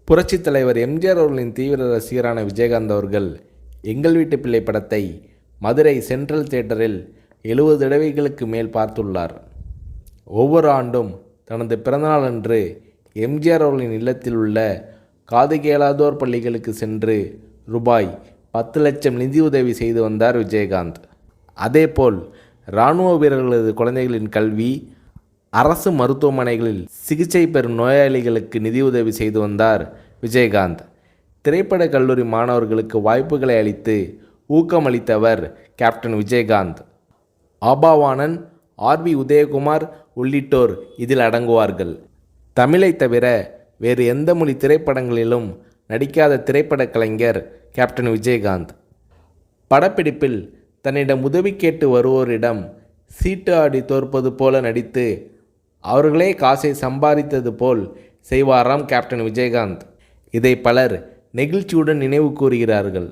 புரட்சித் தலைவர் எம்ஜிஆர் அவர்களின் தீவிர ரசிகரான விஜயகாந்த் அவர்கள் எங்கள் வீட்டு பிள்ளை படத்தை மதுரை சென்ட்ரல் தியேட்டரில் 70 தடவைகளுக்கு மேல் பார்த்துள்ளார். ஒவ்வொரு ஆண்டும் தனது பிறந்தநாள் அன்று எம்ஜிஆர் அவர்களின் இல்லத்தில் உள்ள காது கேளாதோர் பள்ளிகளுக்கு சென்று ரூபாய் 10 லட்சம் நிதியுதவி செய்து வந்தார் விஜயகாந்த். அதேபோல் இராணுவ வீரர்களது குழந்தைகளின் கல்வி, அரசு மருத்துவமனைகளில் சிகிச்சை பெறும் நோயாளிகளுக்கு நிதியுதவி செய்து வந்தார் விஜயகாந்த். திரைப்பட கல்லூரி மாணவர்களுக்கு வாய்ப்புகளை அளித்து ஊக்கமளித்தவர் கேப்டன் விஜயகாந்த். ஆபாவாணன், ஆர்.வி. உதயகுமார் உள்ளிட்டோர் இதில் அடங்குவார்கள். தமிழை தவிர வேறு எந்த மொழி திரைப்படங்களிலும் நடிக்காத திரைப்பட கலைஞர் கேப்டன் விஜயகாந்த். படப்பிடிப்பில் தன்னிடம் உதவி கேட்டு வருவோரிடம் சீட்டு ஆடி தோற்பது போல நடித்து அவர்களே காசை சம்பாதித்தது போல் செய்வாராம் கேப்டன் விஜயகாந்த். இதை பலர் நெகிழ்ச்சியுடன் நினைவு கூறுகிறார்கள்.